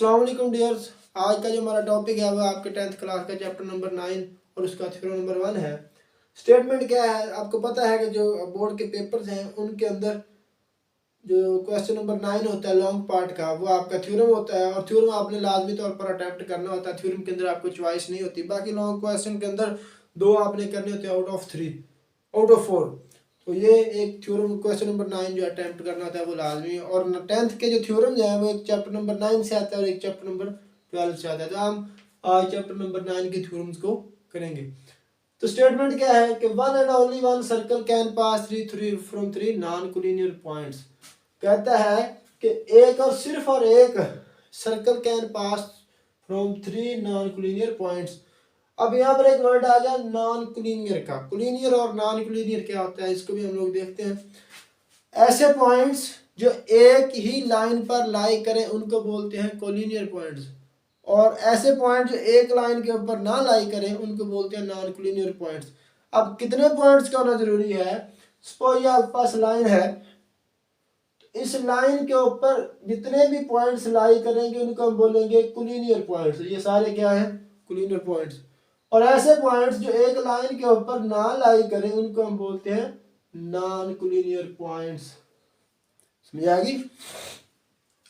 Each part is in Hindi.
अस्सलाम वालेकुम डियर्स। आज का जो हमारा टॉपिक है वो आपके 10th क्लास का चैप्टर नंबर 9 और उसका थ्योरम नंबर 1 है। स्टेटमेंट क्या है, आपको पता है कि जो बोर्ड के पेपर्स हैं उनके अंदर जो क्वेश्चन नंबर 9 होता है लॉन्ग पार्ट का, वो आपका थ्योरम होता है और थ्योरम आपने लाजमी तौर पर अटैम्प्ट करना होता है। थ्योरम के अंदर आपको चॉइस नहीं होती। बाकी लॉन्ग क्वेश्चन के अंदर 2 आपने करने होते हैं आउट ऑफ 4। तो ये एक थ्योरम क्वेश्चन नंबर 9 जो अटेम्प्ट करना होता है वो लाजमी है। और 10th के जो थ्योरम जो है वो एक चैप्टर नंबर 9 से आता है और एक चैप्टर नंबर 12 से आता है। तो हम आज चैप्टर नंबर 9 के थ्योरम्स को करेंगे। तो स्टेटमेंट क्या है कि one and only one circle can pass from three non collinear points. कहता है कि एक और सिर्फ और एक circle can pass from three non collinear points. अब यहाँ पर एक वर्ड आ गया नॉन कोलिनियर का। कोलिनियर और नॉन कोलिनियर क्या होता है, इसको भी हम लोग देखते हैं। ऐसे पॉइंट्स जो एक ही लाइन पर लाई करें उनको बोलते हैं कोलिनियर पॉइंट्स, और ऐसे पॉइंट जो एक लाइन के ऊपर ना लाई करें उनको बोलते हैं नॉन कोलिनियर पॉइंट्स। अब कितने पॉइंट्स का होना जरूरी है? सपोज आपके पास लाइन है, इस लाइन के ऊपर जितने भी पॉइंट्स लाई करेंगे उनको हम बोलेंगे कोलिनियर पॉइंट्स। ये सारे क्या है? Collinear points. और ऐसे पॉइंट्स जो एक लाइन के ऊपर ना लाई करें उनको हम बोलते हैं नॉन कोलिनियर पॉइंट्स। समझ आ गई?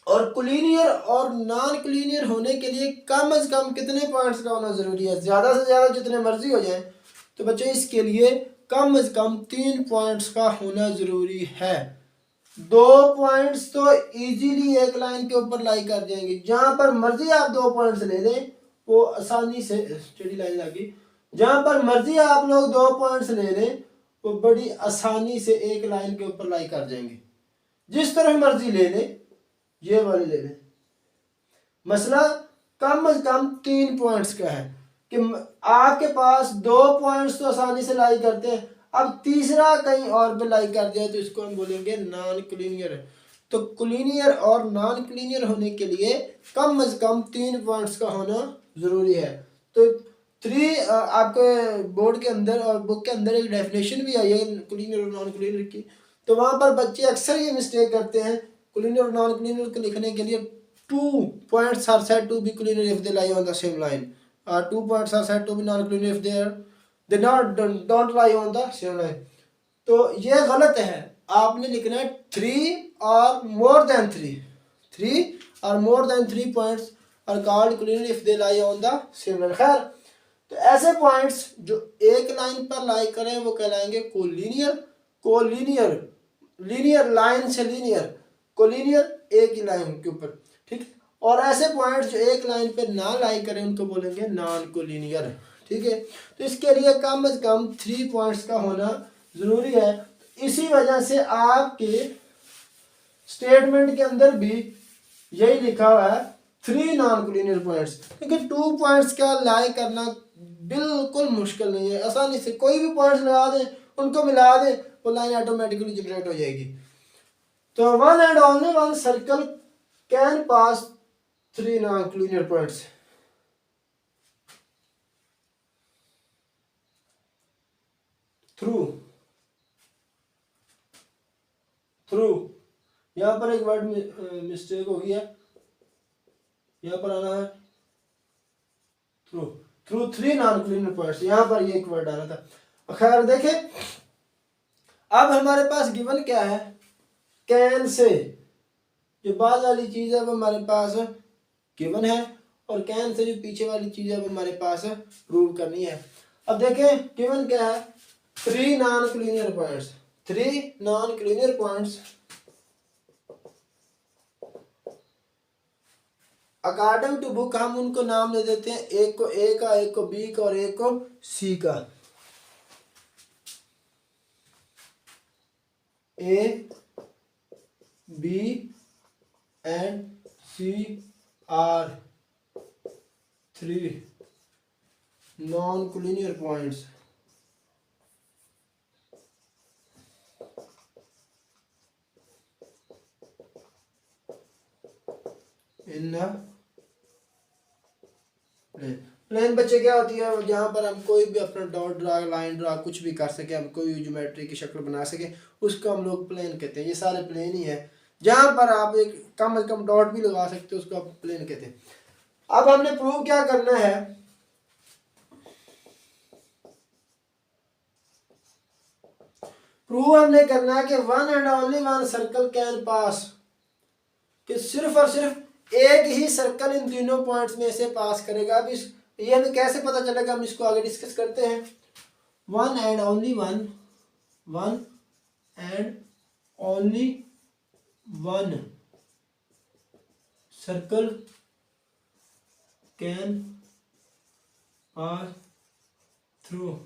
और कोलिनियर और नॉन कोलिनियर होने के लिए कम से कम कितने पॉइंट्स का होना जरूरी है? ज्यादा से ज्यादा जितने मर्जी हो जाए। तो बच्चे इसके लिए कम से कम 3 पॉइंट्स का होना जरूरी है। 2 पॉइंट्स तो इजीली एक लाइन के ऊपर लाई कर जाएंगे। जहां पर मर्जी आप 2 पॉइंट्स ले लें वो आसानी से स्टेडी लाइन लगी। जहां पर मर्जी आप लोग 2 पॉइंट्स ले लें वो बड़ी आसानी से एक लाइन के ऊपर लाई कर जाएंगे। जिस तरह मर्जी ले लें, ये वाली ले लें। मसला कम से कम 3 पॉइंट्स का है कि आपके पास 2 पॉइंट्स तो आसानी से लाई करते हैं, अब तीसरा कहीं और पे लाई कर दिया तो इसको हम बोलेंगे नॉन कोलिनियर। तो कोलिनियर और नॉन कोलिनियर होने के लिए कम से कम 3 पॉइंट्स का होना जरूरी है। तो 3 आपके बोर्ड के अंदर और बुक के अंदर एक डेफिनेशन भी आई है कोलिनियर और नॉन कोलिनियर की। तो वहां पर बच्चे अक्सर ये मिस्टेक करते हैं कोलिनियर और नॉन कोलिनियर को लिखने के लिए 2 points are said to be collinear if they lie on the same line. 2 points are said to be non-collinear if they don't lie on the same line. तो ये गलत है। आपने लिखना है 3 or more than 3 points are called collinear if they lie on the same line. खैर, तो ऐसे पॉइंट्स जो एक लाइन पर लाई करें वो कहलाएंगे कोलिनियर। लीनियर लाइन से लीनियर, कोलिनियर एक ही लाइन के ऊपर, ठीक। और ऐसे पॉइंट्स जो एक लाइन पे ना लाई करें उनको बोलेंगे नॉन कोलिनियर, ठीक है। तो इसके लिए कम से कम 3 पॉइंट्स का होना जरूरी है। इसी वजह से आपके स्टेटमेंट के अंदर भी यही लिखा हुआ है 3 नॉन कोलिनियर पॉइंट्स, क्योंकि 2 पॉइंट्स का लाई करना बिल्कुल मुश्किल नहीं है। आसानी से कोई भी पॉइंट्स लगा दें, उनको मिला दें, वो लाइन ऑटोमेटिकली जनरेट हो जाएगी। तो one and only one circle can pass 3 non-collinear points. Through यहाँ पर एक वर्ड मिस्टेक हो गई है, यहाँ पर आना है थ्रू 3 non-collineर पॉइंट्स। यहाँ पर ये एक वर्ड आना था। खैर देखें, अब हमारे पास गिवन क्या है? कैन से जो बाद वाली चीज है वो हमारे पास गिवन है, और कैन से जो पीछे वाली चीज है वो हमारे पास प्रूव करनी है। अब देखें गिवन क्या है? 3 non-collinear पॉइंट्स। 3 non-collineर पॉइंट्स अकॉर्डिंग टू बुक हम उनको नाम दे देते हैं, एक को ए का, एक को बी का और एक को सी का। A, B and C are 3 non-collinear points in a plane. बच्चे क्या होती है? जहाँ पर हम कोई भी अपना डॉट ड्रा, लाइन ड्रा, कुछ भी कर सके, हम कोई ज्योमेट्री की शक्ल बना सके, उसको हम लोग प्लेन कहते हैं। ये सारे प्लेन ही है। जहां पर आप एक कम से कम डॉट भी लगा सकते हो उसको आप प्लेन कहते हैं। अब हमने प्रूव क्या करना है, प्रूव हमने करना है कि one and only one circle can पास, कि सिर्फ और सिर्फ एक ही सर्कल इन तीनों पॉइंट्स में से पास करेगा। अब इस ये हमें कैसे पता चलेगा, हम इसको आगे डिस्कस करते हैं। One and only one, one and only one circle can pass through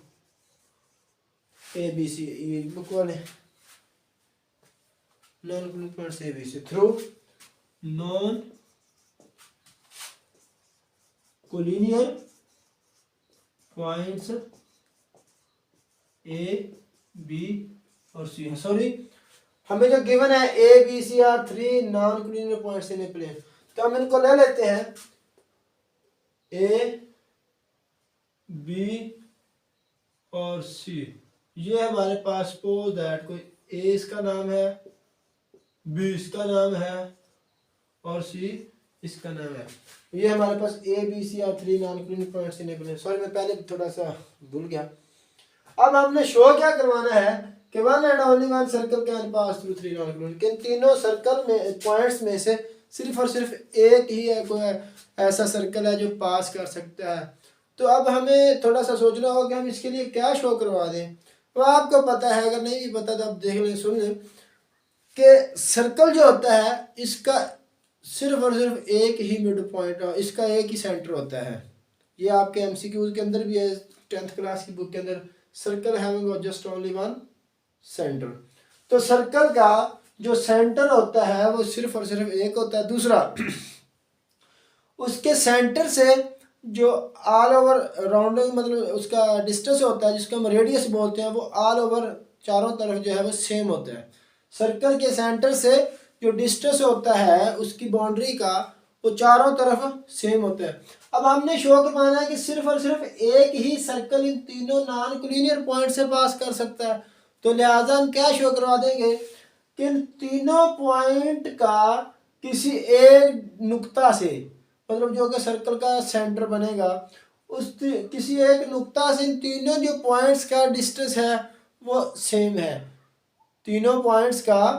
A B C, ये बुक वाले non points A B C, through non collinear points A B और सी है। सॉरी, हमें जो गिवन है A B C are three non collinear points in a plane, तो हम इनको ले लेते हैं ए बी और सी। ये हमारे पास सपोज दैट कोई ए इसका नाम है, बी इसका नाम है और सी इसका नाम है। ये हमारे पास A B C are three non collinear points in a plane. Sorry मैं पहले थोड़ा सा भूल गया। अब हमने शो क्या करवाना है कि one and only one circle can pass through three non collinear, कि तीनों सर्कल में पॉइंट्स में से सिर्फ और सिर्फ एक ही है कोई ऐसा सर्कल है जो पास कर सकता है। तो अब हमें थोड़ा सा सोचना होगा कि हम इसके लिए क्या शो करवा दें। तो आपको पता है, अगर नहीं भी पता तो आप देख लें, सुन लें कि सर्कल जो होता है इसका सिर्फ और सिर्फ एक ही मिड पॉइंट, इसका एक ही सेंटर होता है। ये आपके एमसीक्यूज के अंदर भी है, 10th क्लास की बुक के अंदर, circle having just only one centre. तो सर्कल का जो सेंटर होता है वो सिर्फ और सिर्फ एक होता है। दूसरा, उसके सेंटर से जो ऑल ओवर राउंडिंग मतलब उसका डिस्टेंस होता है जिसको हम रेडियस बोलते हैं, वो ऑल ओवर चारों तरफ जो है वो सेम होता है। सर्कल के सेंटर से जो डिस्टेंस होता है उसकी बाउंड्री का, वो चारों तरफ सेम होता है। अब हमने शो करवाना है कि सिर्फ और सिर्फ एक ही सर्कल इन तीनों नॉन कोलिनियर पॉइंट से पास कर सकता है। तो लिहाजा हम क्या शो करवा देंगे कि इन तीनों पॉइंट का किसी एक नुक्ता से, मतलब जो कि सर्कल का सेंटर बनेगा, उस किसी एक नुक्ता से इन तीनों जो पॉइंट्स का डिस्टेंस है वो सेम है। तीनों पॉइंट्स का,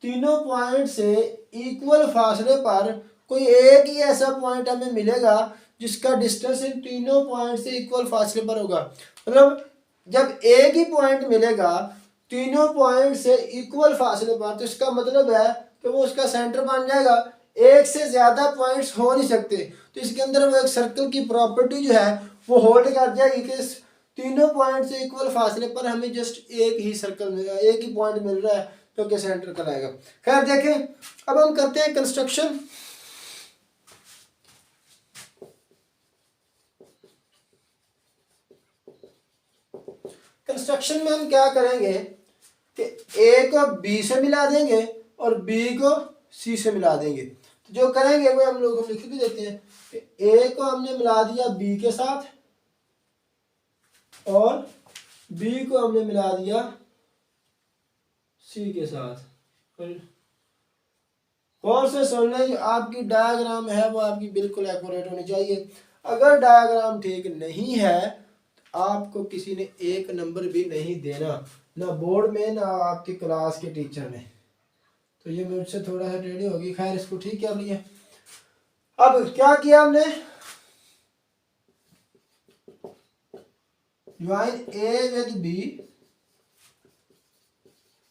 तीनों पॉइंट से इक्वल फासले पर कोई एक ही ऐसा पॉइंट हमें मिलेगा जिसका डिस्टेंस इन तीनों पॉइंट से इक्वल फासले पर होगा। मतलब जब एक ही पॉइंट मिलेगा तीनों पॉइंट से इक्वल फासले पर, तो इसका मतलब है कि वो उसका सेंटर बन जाएगा। एक से ज्यादा पॉइंट्स हो नहीं सकते, तो इसके अंदर वो एक सर्कल की प्रॉपर्टी जो है वो होल्ड कर जाएगी कि तीनों पॉइंट से इक्वल फासले पर हमें जस्ट एक ही सर्कल मिल रहा है, एक ही पॉइंट मिल रहा है जो कि सेंटर कहलाएगा। खैर देखें, अब हम करते हैं कंस्ट्रक्शन। कंस्ट्रक्शन में हम क्या करेंगे कि ए को बी से मिला देंगे और बी को सी से मिला देंगे। तो जो करेंगे वो हम लोग लिख भी देते हैं कि ए को हमने मिला दिया बी के साथ और बी को हमने मिला दिया सी के साथ। कौन से सुनने, जो आपकी डायग्राम है वो आपकी बिल्कुल एक्यूरेट होनी चाहिए। अगर डायग्राम ठीक नहीं है तो आपको किसी ने एक नंबर भी नहीं देना, ना बोर्ड में ना आपकी क्लास के टीचर ने। तो ये मुझसे थोड़ा सा टेढ़ी होगी, खैर इसको ठीक कर लिया। अब क्या किया हमने, join A with B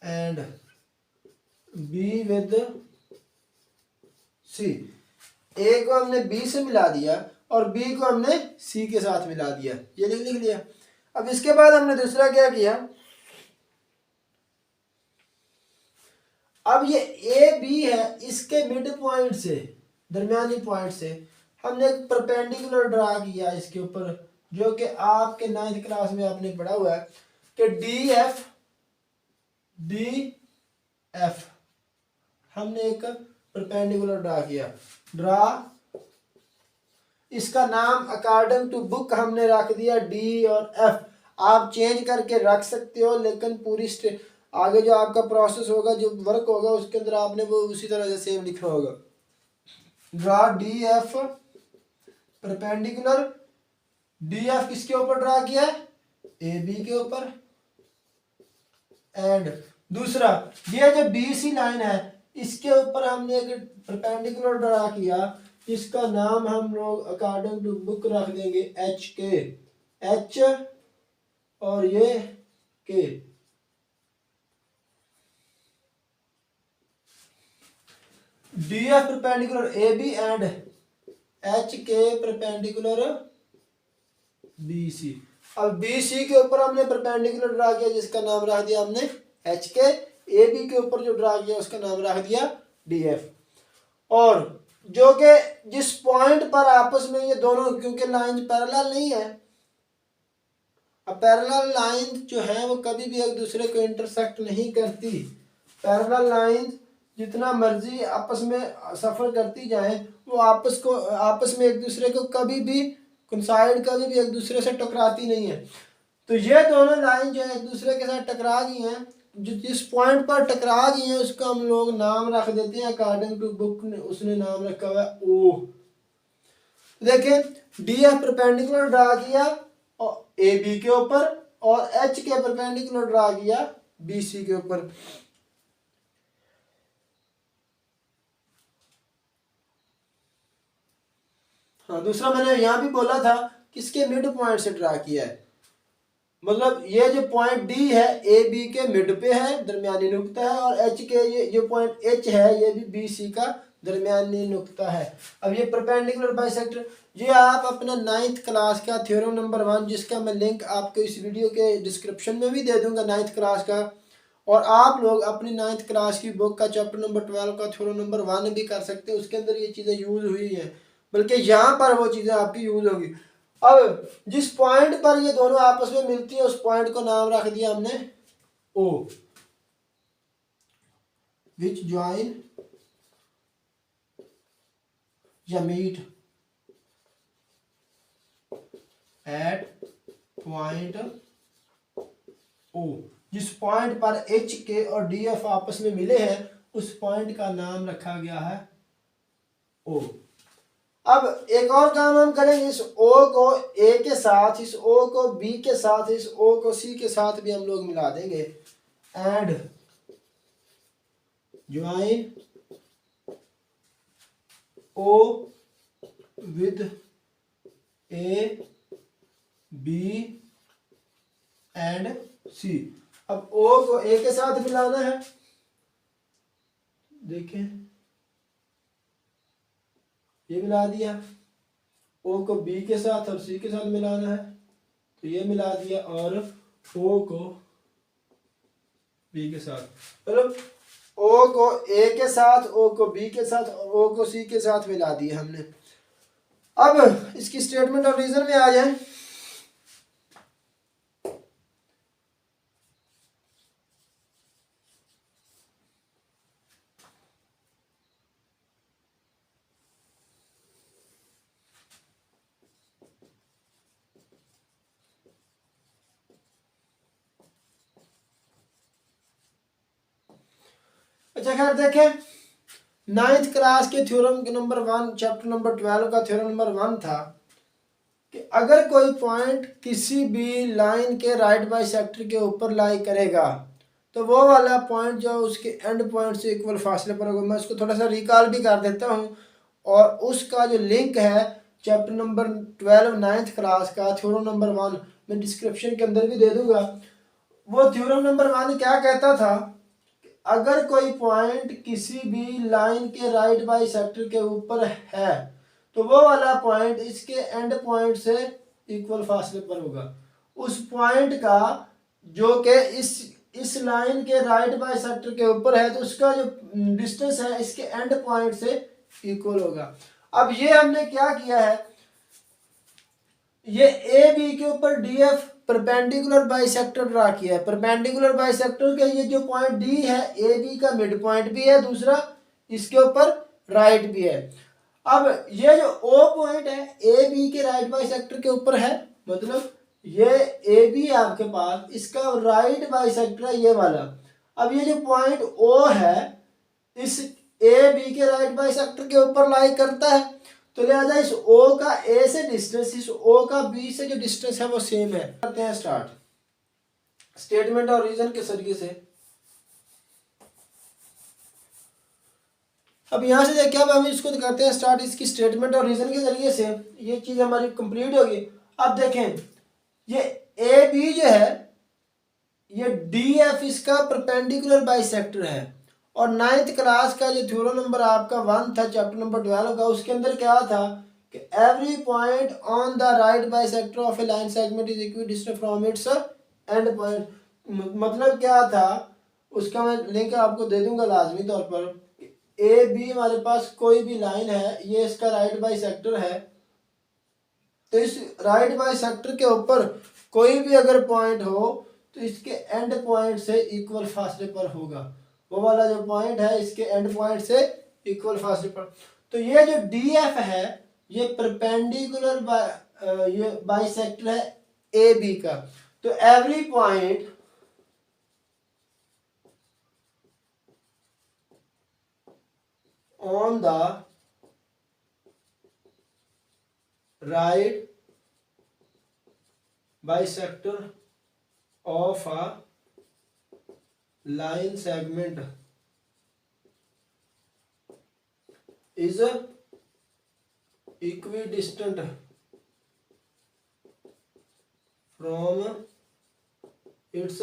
and B with C. A को हमने बी से मिला दिया और बी को हमने सी के साथ मिला दिया, ये लिख लिया। अब इसके बाद हमने दूसरा क्या किया, अब ये ए बी है, इसके मिड पॉइंट से, दरमियानी पॉइंट से हमने एक परपेंडिकुलर ड्रा किया इसके ऊपर, जो कि आपके 9th क्लास में आपने पढ़ा हुआ है कि डी एफ हमने एक परपेंडिकुलर ड्रा किया। इसका नाम अकॉर्डिंग टू बुक हमने रख दिया डी और एफ। आप चेंज करके रख सकते हो, लेकिन पूरी आगे जो आपका प्रोसेस होगा, जो वर्क होगा, उसके अंदर आपने वो उसी तरह से सेम लिखना होगा। Draw D F perpendicular, D F किसके ऊपर ड्रा किया है, ए बी के ऊपर। एंड दूसरा, ये जो बी सी लाइन है इसके ऊपर हमने एक परपेंडिकुलर ड्रा किया, इसका नाम हम लोग अकॉर्डिंग टू बुक रख देंगे एच के, एच और ये K. D F perpendicular A B and H K perpendicular B C. अब बी सी के ऊपर हमने परपेंडिकुलर ड्रा किया जिसका नाम रख दिया हमने एच के, ए बी के ऊपर जो ड्रा किया उसका नाम रख दिया डी एफ। और जो कि जिस पॉइंट पर आपस में ये दोनों, क्योंकि लाइन पैरेलल नहीं है, अब पैरेलल लाइन जो है वो कभी भी एक दूसरे को इंटरसेक्ट नहीं करती। पैरेलल लाइन जितना मर्जी आपस में सफर करती जाए वो आपस में एक दूसरे को कभी भी कोइंसाइड, कभी भी एक दूसरे से टकराती नहीं है। तो ये दोनों लाइन जो है एक दूसरे के साथ टकरा गई हैं, जो जिस पॉइंट पर टकरा गई हैं उसका हम लोग नाम रख देते हैं अकॉर्डिंग टू बुक, उसने नाम रखा हुआ है ओ। देखें डी एफ परपेंडिकुलर ड्रा किया और ए बी के ऊपर, और एच के परपेंडिकुलर ड्रा किया बी सी के ऊपर। हाँ, दूसरा मैंने यहाँ भी बोला था किसके मिड पॉइंट से ड्रा किया है, मतलब ये जो पॉइंट डी है ए बी के मिड पे है, दरमियानी नुक्ता है, और एच के ये जो पॉइंट एच है ये भी बी सी का दरमियानी नुक्ता है। अब ये परपेंडिकुलर बाइसेक्टर, ये आप अपना 9th क्लास का थ्योरम नंबर 1, जिसका मैं लिंक आपको इस वीडियो के डिस्क्रिप्शन में भी दे दूंगा 9th क्लास का, और आप लोग अपनी 9th क्लास की बुक का चैप्टर नंबर 12 का थ्योरम नंबर 1 भी कर सकते हैं, उसके अंदर ये चीज़ें यूज हुई हैं, बल्कि यहाँ पर वो चीज़ें आपकी यूज होगी। अब जिस पॉइंट पर ये दोनों आपस में मिलती है उस पॉइंट को नाम रख दिया हमने ओ, विच ज्वाइन या मीट एट पॉइंट ओ। जिस पॉइंट पर एच के और डी एफ आपस में मिले हैं उस पॉइंट का नाम रखा गया है ओ। अब एक और काम हम करेंगे, इस ओ को ए के साथ, इस ओ को बी के साथ, इस ओ को सी के साथ भी हम लोग मिला देंगे। And join O with A B and C. अब ओ को ए के साथ मिलाना है, देखें ये मिला दिया, ओ को बी के साथ और सी के साथ मिलाना है तो ये मिला दिया, और ओ को बी के साथ, मतलब ओ को ए के साथ, ओ को बी के साथ, ओ को सी के साथ मिला दिया हमने। अब इसकी स्टेटमेंट ऑफ रीजन में आ जाए। अच्छा खैर देखें, 9th क्लास के थ्योरम के नंबर 1 चैप्टर नंबर 12 का थ्योरम नंबर 1 था कि अगर कोई पॉइंट किसी भी लाइन के राइट बाइसेक्टर के ऊपर लाई करेगा तो वो वाला पॉइंट जो उसके एंड पॉइंट से इक्वल फासले पर होगा। मैं उसको थोड़ा सा रिकॉल भी कर देता हूँ, और उसका जो लिंक है चैप्टर नंबर 12 9th क्लास का थ्योरम नंबर 1 मैं डिस्क्रिप्शन के अंदर भी दे दूंगा। वो थ्योरम नंबर 1 क्या कहता था, अगर कोई पॉइंट किसी भी लाइन के राइट बाइसेक्टर के ऊपर है तो वो वाला पॉइंट इसके एंड पॉइंट से इक्वल फासले पर होगा। उस पॉइंट का जो कि इस लाइन के राइट बाइसेक्टर के ऊपर है तो उसका जो डिस्टेंस है इसके एंड पॉइंट से इक्वल होगा। अब ये हमने क्या किया है, ये ए बी के ऊपर D F perpendicular bisector draw किया है। परपेंडिकुलर बाइसेक्टर के ये जो पॉइंट डी है ए बी का मिड पॉइंट भी है, दूसरा इसके ऊपर राइट भी है। अब ये जो ओ पॉइंट है ए बी के राइट बाइसेक्टर के ऊपर है, मतलब ये ए बी आपके पास, इसका राइट बाइसेक्टर है ये वाला। अब ये जो पॉइंट ओ है इस ए बी के राइट बाइसेक्टर के ऊपर लाई करता है, तो लिहाजा इस ओ का ए से डिस्टेंस इस ओ का बी से जो डिस्टेंस है वो सेम है। करते हैं स्टार्ट स्टेटमेंट और रीजन के जरिए से। अब यहां से देखिए, अब हम इसको करते हैं स्टार्ट इसकी स्टेटमेंट और रीजन के जरिए से। ये चीज हमारी कंप्लीट होगी। अब देखें, ये ए बी जो है ये डी एफ इसका परपेंडिकुलर बाइसेक्टर है, और 9th क्लास का जो थ्योरम नंबर आपका 1 था चैप्टर नंबर 12 का, उसके अंदर क्या था कि every point on the right bisector of A line segment is equidistant from its and point. मतलब क्या था उसका मैं लिंक आपको दे दूंगा लाजमी तौर पर। ए बी हमारे पास कोई भी लाइन है, ये इसका राइट बाइसेक्टर है, तो इस राइट बाइसेक्टर के ऊपर कोई भी अगर पॉइंट हो तो इसके एंड पॉइंट से इक्वल फासले पर होगा। वो वाला जो पॉइंट है इसके एंड पॉइंट से इक्वल फासले पर। तो ये जो डी एफ है ये परपेंडिकुलर ये बाइसेक्टर है ए बी का। तो every point on the right bisector of a line segment is equidistant from its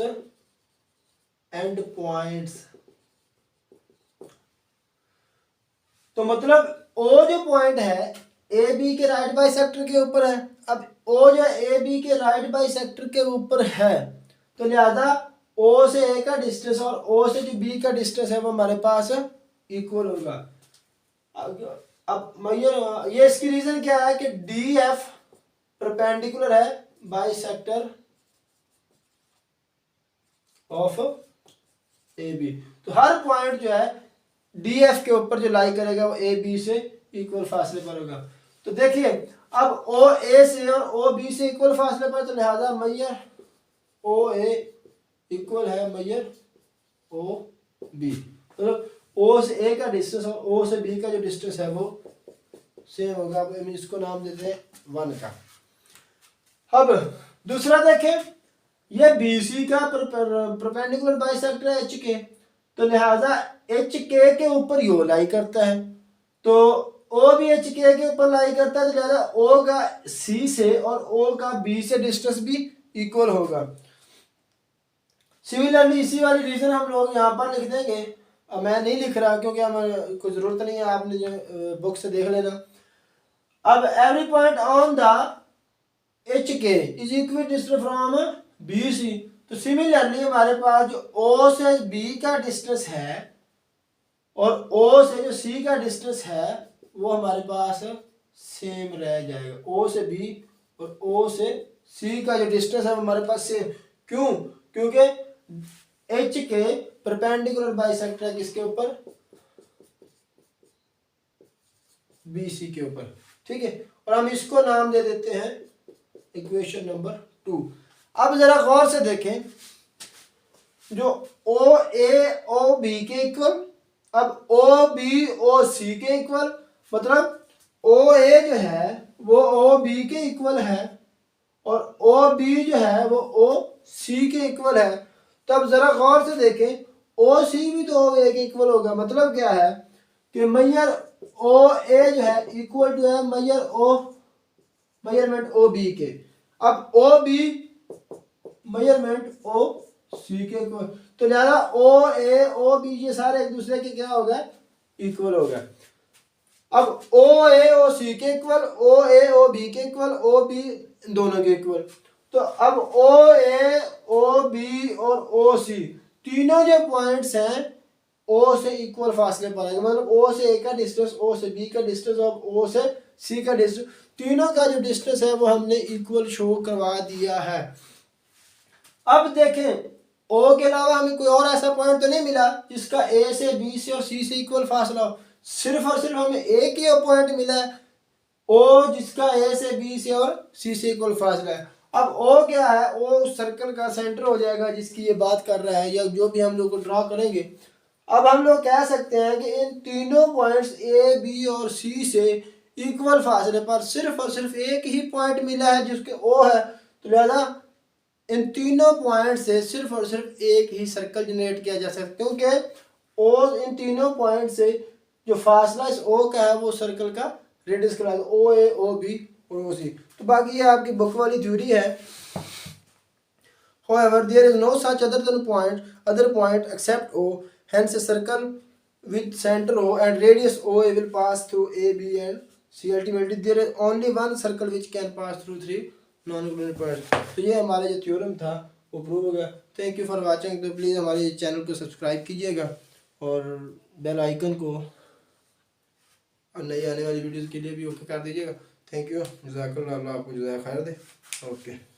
end points। तो मतलब ओ जो पॉइंट है ए बी के राइट बाइसेक्टर के ऊपर है। अब ओ जो ए बी के राइट बाइसेक्टर के ऊपर है, तो लिहाजा ओ से ए का डिस्टेंस और ओ से जो बी का डिस्टेंस है वो हमारे पास इक्वल होगा। अब ये इसकी रीजन क्या है कि डी एफ परपेंडिकुलर है बाइसेक्टर ऑफ ए बी। तो हर पॉइंट जो है डी एफ के ऊपर जो लाई करेगा वो ए बी से इक्वल फासले पर होगा। तो देखिए, अब ओ ए से और ओ बी से इक्वल फासले पर, तो लिहाजा मैयर ओ ए इक्वल है मैयर ओ बी। मतलब ओ से ए का डिस्टेंस और ओ से बी का जो डिस्टेंस है वो सेम होगा। अब हम इसको नाम देते हैं 1 का। अब दूसरा देखें, ये बी सी का परपेंडिकुलर बाइसेक्टर है एच के, तो लिहाजा एच के ऊपर यो लाई करता है, तो ओ भी एच के ऊपर लाई करता है, तो लिहाजा ओ का सी से और ओ का बी से डिस्टेंस भी इक्वल होगा। सिमिलरली इसी वाली रीजन हम लोग यहाँ पर लिख देंगे। अब मैं नहीं लिख रहा क्योंकि हमें कोई जरूरत नहीं है, आपने जो बुक से देख लेना। अब every point on the H K is equidistant from B C. तो सिमिलरली हमारे पास जो ओ से बी का डिस्टेंस है और ओ से जो सी का डिस्टेंस है वो हमारे पास सेम रह जाएगा। ओ से बी और ओ से सी का जो डिस्टेंस है हमारे पास सेम। क्यों? क्योंकि एच के परपेंडिकुलर बाइसेक्टर है किसके ऊपर? बी सी के ऊपर। ठीक है, और हम इसको नाम दे देते हैं इक्वेशन नंबर 2। अब जरा गौर से देखें, जो ओ ए ओ बी के इक्वल, अब ओ बी ओ सी के इक्वल, मतलब ओ ए जो है वो ओ बी के इक्वल है और ओ बी जो है वो ओ सी के इक्वल है। तब जरा गौर से देखें, ओ सी भी तो ओ ए के इक्वल होगा। मतलब क्या है कि मैयर ओ ए जो है इक्वल टू है मैयर ओ मेजरमेंट ओ बी के। अब ओ बी मेजरमेंट ओ सी के इक्वल, तो लिहाजा ओ ए ओ बी ये सारे एक दूसरे के क्या होगा? इक्वल होगा। अब ओ ए ओ सी के इक्वल, ओ ए ओ बी के इक्वल, ओ बी दोनों के इक्वल। तो अब ओ ए ओ बी और ओ सी तीनों जो पॉइंट्स हैं ओ से इक्वल फासले पर आएंगे। मतलब ओ से ए का डिस्टेंस, ओ से बी का डिस्टेंस और ओ से सी का डिस्टेंस, तीनों का जो डिस्टेंस है वो हमने इक्वल शो करवा दिया है। अब देखें, ओ के अलावा हमें कोई और ऐसा पॉइंट तो नहीं मिला जिसका ए से बी से और सी से इक्वल फासला हो। सिर्फ और सिर्फ हमें एक ही पॉइंट मिला है ओ जिसका ए से बी से और सी से इक्वल फासला है। अब ओ क्या है, ओ उस सर्कल का सेंटर हो जाएगा जिसकी ये बात कर रहा है, या जो भी हम लोग को ड्रॉ करेंगे। अब हम लोग कह सकते हैं कि इन तीनों पॉइंट्स ए बी और सी से इक्वल फासले पर सिर्फ और सिर्फ एक ही पॉइंट मिला है जिसके ओ है, तो लिहाजा इन तीनों पॉइंट से सिर्फ और सिर्फ एक ही सर्कल जनरेट किया जा सकता है, क्योंकि ओ इन तीनों पॉइंट से जो फासला इस ओ का है वो सर्कल का रेडियस कहलाता है, ओ ए ओ बी और ओ सी। तो बाकी ये आपकी बुक वाली थ्योरी है। However, there is no such other point except O. Hence, a circle with center O and radius OA will pass through A, B, and C. Ultimately, there is only one circle which can pass through three non-equivalent points. तो ये हमारा जो थ्योरम था वो प्रूव हो गया। Thank you for watching. तो प्लीज़ हमारे चैनल को सब्सक्राइब कीजिएगा और बेल आइकन को नई आने वाली वीडियोज़ के लिए भी ओके कर दीजिएगा। Thank you. जज़ाकल्लाह, अल्लाह आपको जज़ाय खैर दे। ओके।